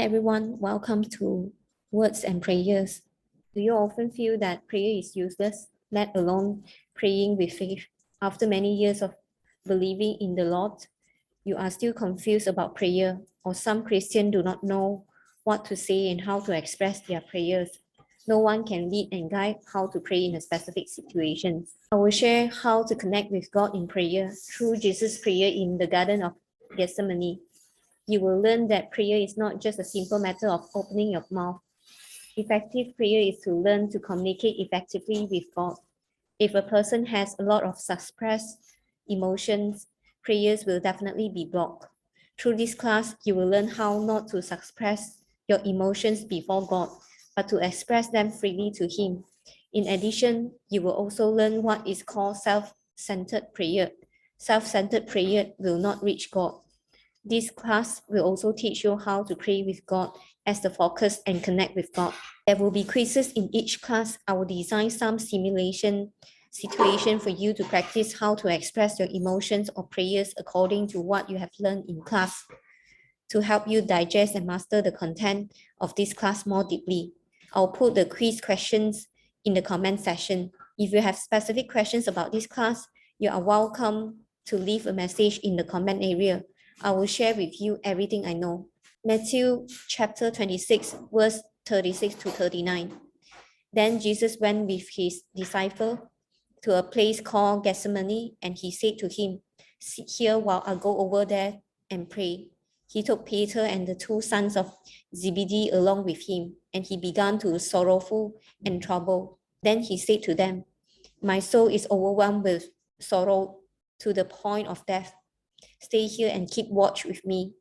everyone, welcome to Words and Prayers. Do you often feel that prayer is useless, let alone praying with faith? After many years of believing in the Lord, you are still confused about prayer, or some Christians do not know what to say and how to express their prayers. No one can lead and guide how to pray in a specific situation. I will share how to connect with God in prayer through Jesus' prayer in the Garden of Gethsemane. You will learn that prayer is not just a simple matter of opening your mouth. Effective prayer is to learn to communicate effectively with God. If a person has a lot of suppressed emotions, prayers will definitely be blocked. Through this class, you will learn how not to suppress your emotions before God, but to express them freely to Him. In addition, you will also learn what is called self-centered prayer. Self-centered prayer will not reach God. This class will also teach you how to pray with God as the focus and connect with God. There will be quizzes in each class. I will design some simulation situation for you to practice how to express your emotions or prayers according to what you have learned in class to help you digest and master the content of this class more deeply. I'll put the quiz questions in the comment section. If you have specific questions about this class, you are welcome to leave a message in the comment area. I will share with you everything I know. Matthew chapter 26, verse 36 to 39. Then Jesus went with his disciple to a place called Gethsemane, and he said to him, "Sit here while I go over there and pray." He took Peter and the two sons of Zebedee along with him, and he began to be sorrowful and troubled. Then he said to them, "My soul is overwhelmed with sorrow to the point of death. Stay here and keep watch with me."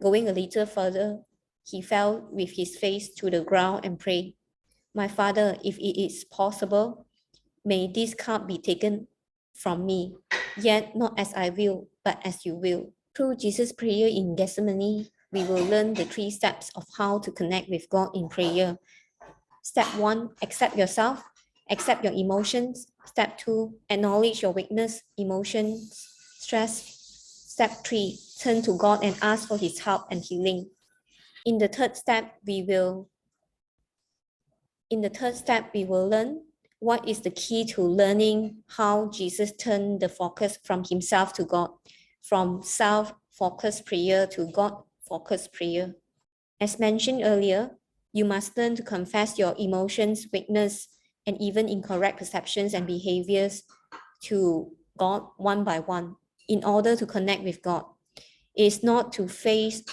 Going a little further, he fell with his face to the ground and prayed, "My Father, if it is possible, may this cup be taken from me, yet not as I will, but as you will." Through Jesus' prayer in Gethsemane, we will learn the 3 steps of how to connect with God in prayer. Step 1, accept yourself, accept your emotions. Step 2, acknowledge your weakness, emotions, stress. Step 3, turn to God and ask for His help and healing. In the third step, we will learn what is the key to learning how Jesus turned the focus from Himself to God, from self-focused prayer to God-focused prayer. As mentioned earlier, you must learn to confess your emotions, weakness, and even incorrect perceptions and behaviors to God one by one in order to connect with God. It is not to face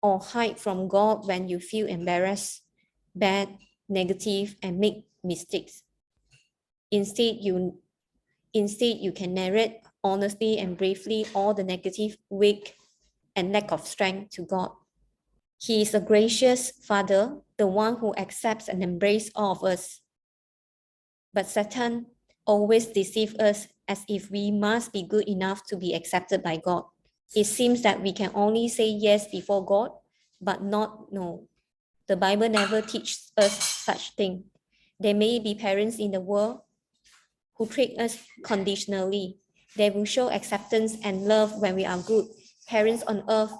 or hide from God when you feel embarrassed, bad, negative, and make mistakes. Instead, you can narrate honestly and bravely all the negative, weak, and lack of strength to God. He is a gracious Father, the one who accepts and embraces all of us. But Satan always deceives us as if we must be good enough to be accepted by God. It seems that we can only say yes before God, but not no. The Bible never teaches us such thing. There may be parents in the world who treat us conditionally. They will show acceptance and love when we are good. Parents on earth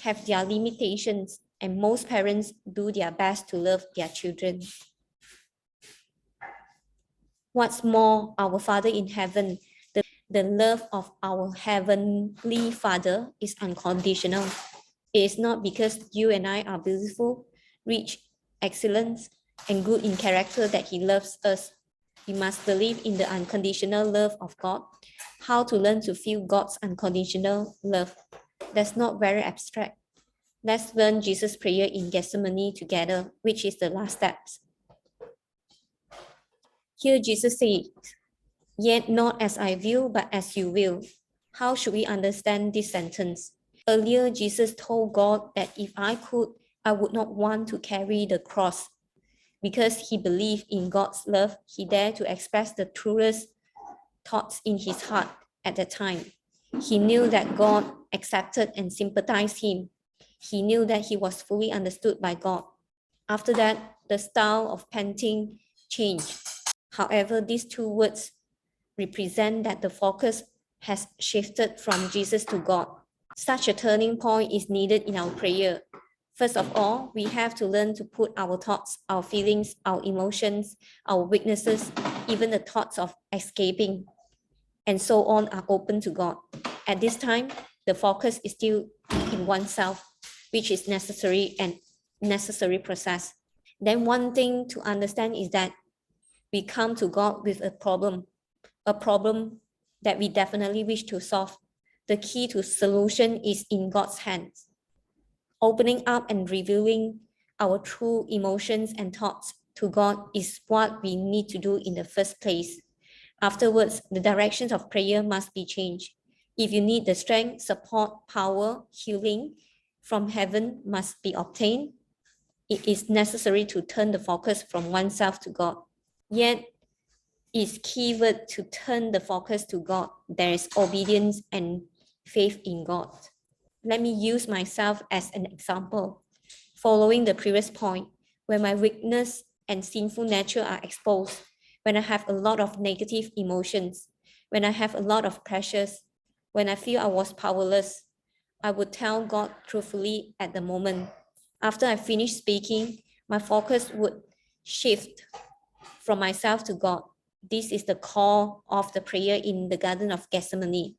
have their limitations, and most parents do their best to love their children. What's more, our Father in heaven, the love of our Heavenly Father is unconditional. It is not because you and I are beautiful, rich, excellent, and good in character that He loves us. We must believe in the unconditional love of God. How to learn to feel God's unconditional love. That's not very abstract. Let's learn Jesus' prayer in Gethsemane together, which is the last step. Here Jesus says, "Yet not as I will, but as you will." How should we understand this sentence? Earlier, Jesus told God that if I could, I would not want to carry the cross. Because he believed in God's love, he dared to express the truest thoughts in his heart at that time. He knew that God accepted and sympathized him. He knew that he was fully understood by God. After that, the style of painting changed. However, these 2 words represent that the focus has shifted from Jesus to God. Such a turning point is needed in our prayer. First of all, we have to learn to put our thoughts, our feelings, our emotions, our weaknesses, even the thoughts of escaping, and so on are open to God. At this time, the focus is still in oneself, which is necessary and necessary process. Then one thing to understand is that we come to God with a problem that we definitely wish to solve. The key to solution is in God's hands. Opening up and revealing our true emotions and thoughts to God is what we need to do in the first place. Afterwards, the directions of prayer must be changed. If you need the strength, support, power, healing from heaven must be obtained, it is necessary to turn the focus from oneself to God. Yet, it's keyword to turn the focus to God. There is obedience and faith in God. Let me use myself as an example. Following the previous point, when my weakness and sinful nature are exposed, when I have a lot of negative emotions, when I have a lot of pressures, when I feel I was powerless, I would tell God truthfully at the moment. After I finish speaking, my focus would shift from myself to God. This is the core of the prayer in the Garden of Gethsemane.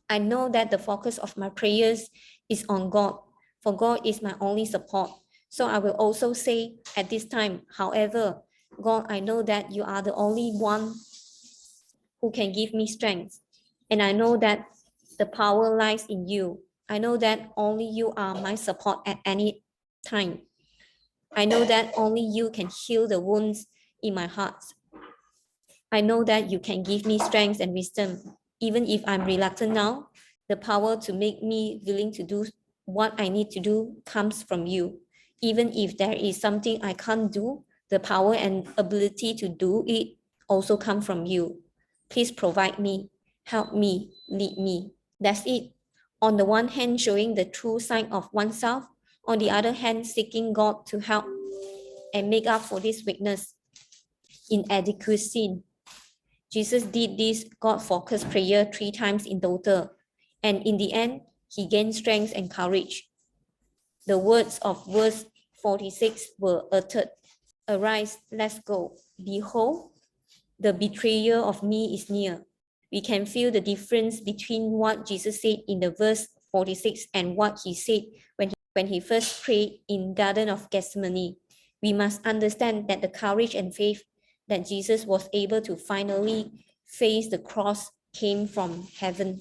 I know that the focus of my prayers is on God, for God is my only support. So I will also say at this time, however, God, I know that you are the only one who can give me strength. And I know that the power lies in you. I know that only you are my support at any time. I know that only you can heal the wounds in my heart. I know that you can give me strength and wisdom. Even if I'm reluctant now, the power to make me willing to do what I need to do comes from you. Even if there is something I can't do, the power and ability to do it also come from you. Please provide me, help me, lead me. That's it. On the one hand, showing the true sign of oneself. On the other hand, seeking God to help and make up for this weakness, inadequacy. Jesus did this God-focused prayer 3 times in total, and in the end, he gained strength and courage. The words of verse 46 were uttered, "Arise, let's go. Behold, the betrayer of me is near." We can feel the difference between what Jesus said in the verse 46 and what he said when he first prayed in Garden of Gethsemane. We must understand that the courage and faith that Jesus was able to finally face the cross came from heaven.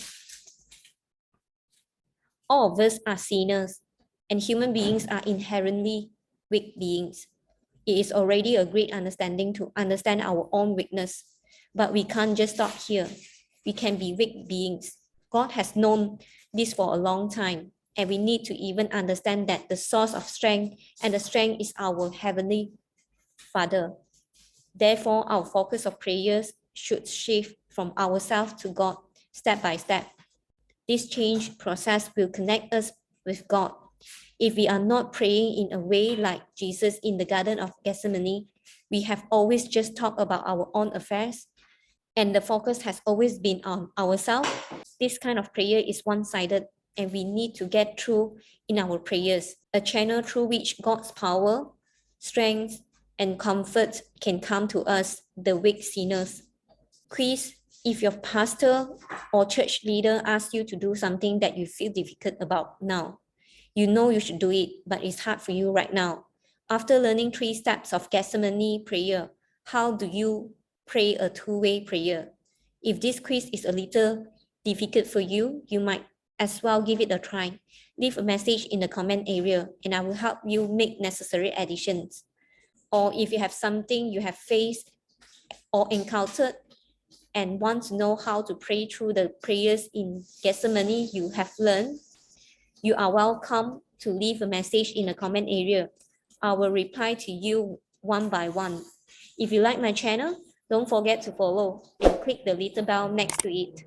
All of us are sinners, and human beings are inherently weak beings. It is already a great understanding to understand our own weakness, but we can't just stop here. We can be weak beings. God has known this for a long time, and we need to even understand that the source of strength and the strength is our Heavenly Father. Therefore, our focus of prayers should shift from ourselves to God step by step. This change process will connect us with God. If we are not praying in a way like Jesus in the Garden of Gethsemane, we have always just talked about our own affairs, and the focus has always been on ourselves. This kind of prayer is one-sided, and we need to get through in our prayers, a channel through which God's power, strength, and comfort can come to us, the weak sinners. Quiz: if your pastor or church leader asks you to do something that you feel difficult about now, you know you should do it, but it's hard for you right now. After learning 3 steps of Gethsemane prayer, how do you pray a two-way prayer? If this quiz is a little difficult for you, you might as well give it a try. Leave a message in the comment area and I will help you make necessary additions. Or if you have something you have faced or encountered and want to know how to pray through the prayers in Gethsemane you have learned, you are welcome to leave a message in the comment area. I will reply to you one by one. If you like my channel, don't forget to follow and click the little bell next to it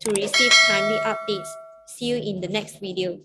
to receive timely updates. See you in the next video.